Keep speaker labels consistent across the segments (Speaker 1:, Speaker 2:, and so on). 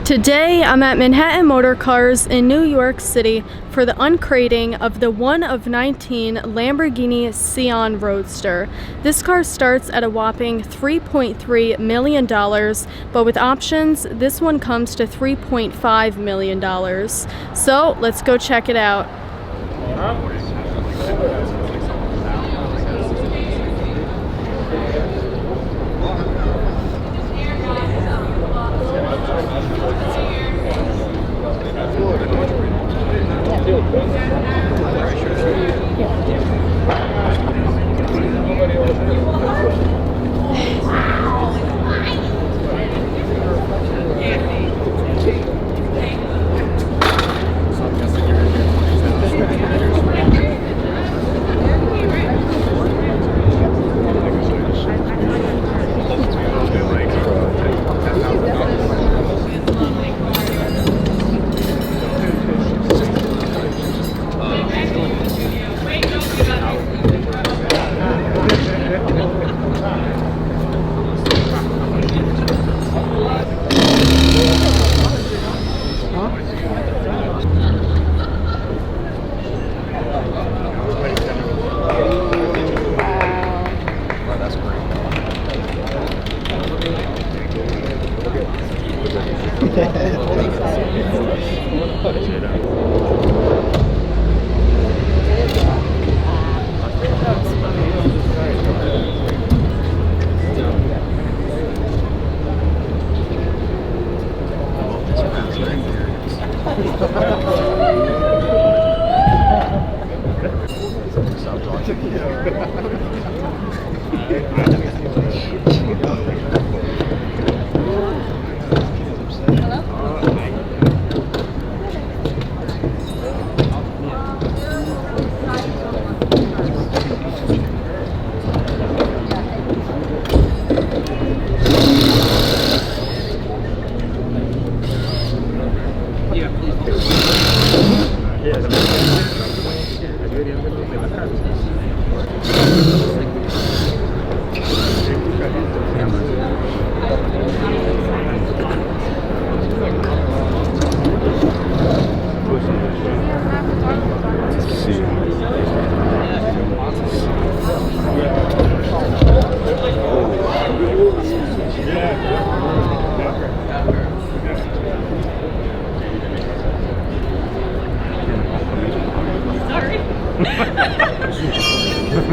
Speaker 1: Today, I'm at Manhattan Motor Cars in New York City for the uncrating of the 1 of 19 Lamborghini Sián Roadster. This car starts at a whopping $3.3 million, but with options, this one comes to $3.5 million. So, let's go check it out.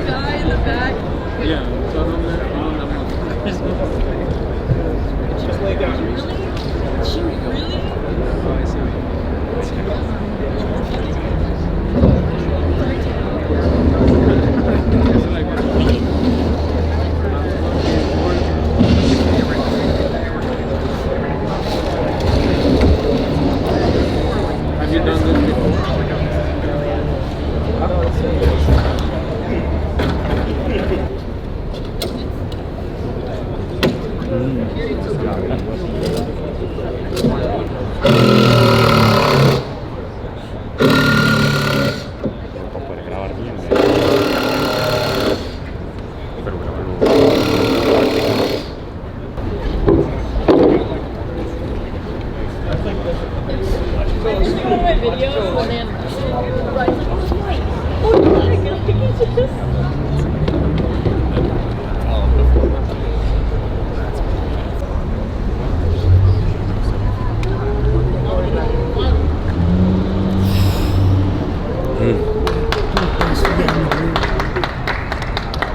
Speaker 2: Guy in the back. Yeah, just lay down. Really? Have you done this before?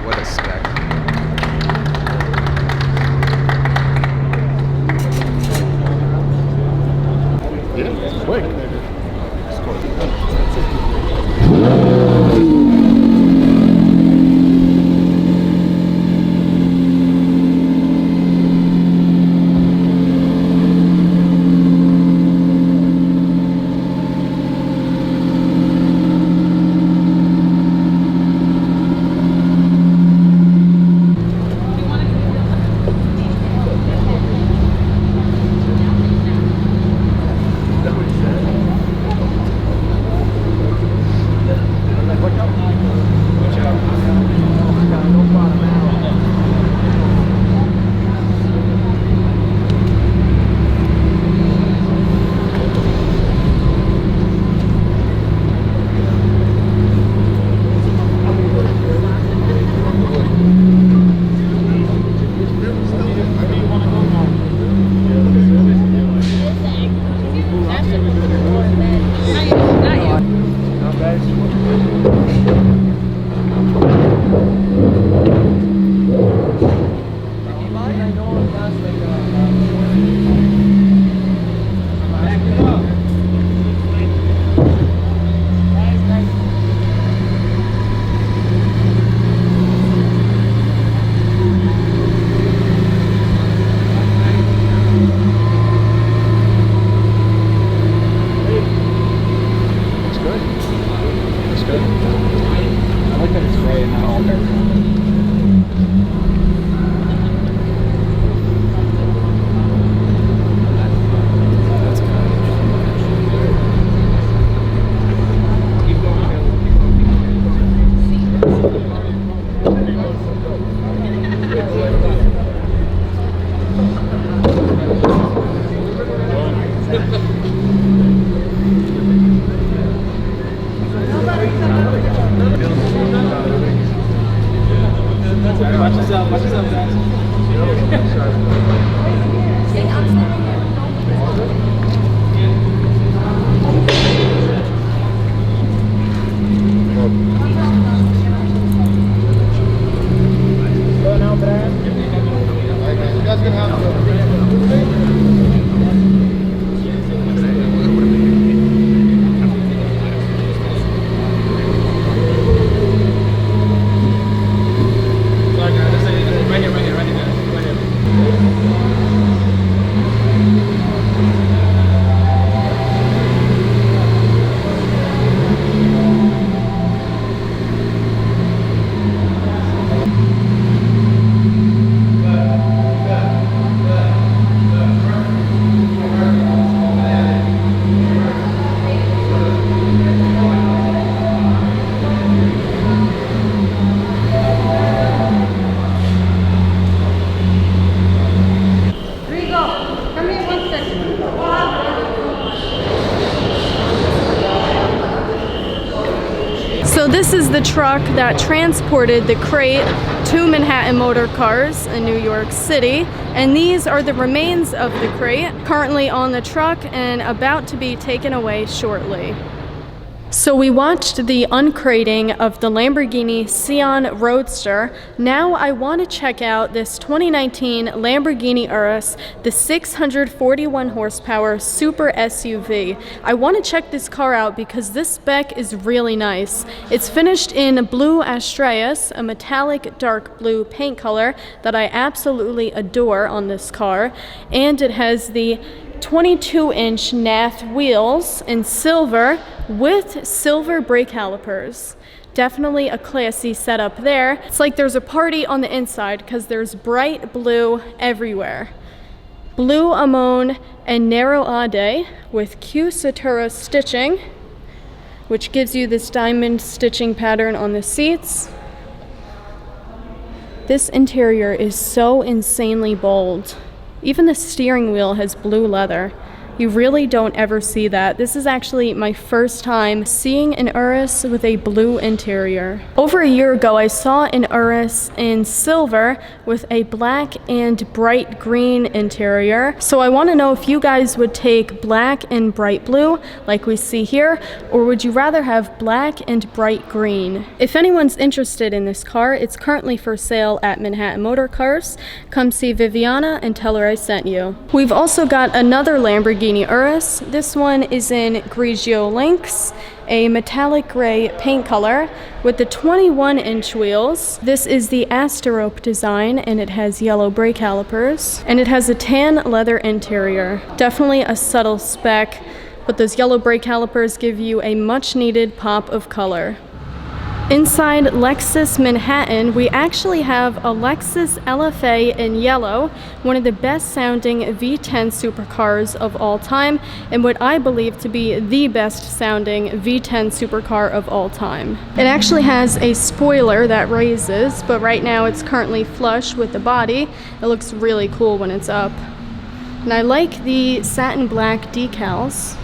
Speaker 3: What a spec.
Speaker 4: Yeah, quick.
Speaker 1: This is the truck that transported the crate to Manhattan Motor Cars in New York City, and these are the remains of the crate currently on the truck and about to be taken away shortly. So we watched the uncrating of the Lamborghini Sián Roadster. Now I want to check out this 2019 Lamborghini Urus, the 641 horsepower super SUV. I want to check this car out because this spec is really nice. It's finished in blue Astreas, a metallic dark blue paint color that I absolutely adore on this car, and it has the 22-inch Nath wheels in silver with silver brake calipers. Definitely a classy setup there. It's like there's a party on the inside because there's bright blue everywhere. Blue Amon and narrow Ade with Q Satura stitching, which gives you this diamond stitching pattern on the seats. This interior is so insanely bold. Even the steering wheel has blue leather. You really don't ever see that. This is actually my first time seeing an Urus with a blue interior. Over a year ago, I saw an Urus in silver with a black and bright green interior. So I want to know if you guys would take black and bright blue like we see here, or would you rather have black and bright green? If anyone's interested in this car, it's currently for sale at Manhattan Motor Cars. Come see Viviana and tell her I sent you. We've also got another Lamborghini Urus. This one is in Grigio Lynx, a metallic gray paint color with the 21-inch wheels. This is the Asterope design, and it has yellow brake calipers, and it has a tan leather interior. Definitely a subtle spec, but those yellow brake calipers give you a much needed pop of color. Inside Lexus Manhattan, we actually have a Lexus LFA in yellow, one of the best sounding V10 supercars of all time, and what I believe to be the best sounding V10 supercar of all time. It actually has a spoiler that raises, but right now it's currently flush with the body. It looks really cool when it's up. And I like the satin black decals.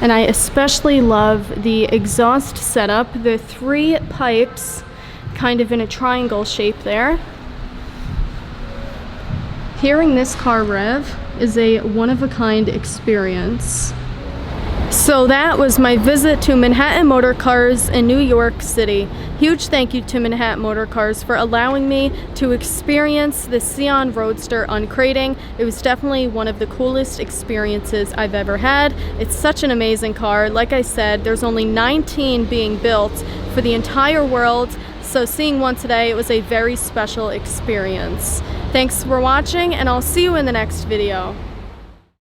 Speaker 1: And I especially love the exhaust setup, the 3 pipes kind of in a triangle shape there. Hearing this car rev is a one-of-a-kind experience. So that was my visit to Manhattan Motor Cars in New York City. Huge thank you to Manhattan Motor Cars for allowing me to experience the Sián Roadster uncrating. It was definitely one of the coolest experiences I've ever had. It's such an amazing car. Like I said, there's only 19 being built for the entire world, so seeing one today, it was a very special experience. Thanks for watching, and I'll see you in the next video.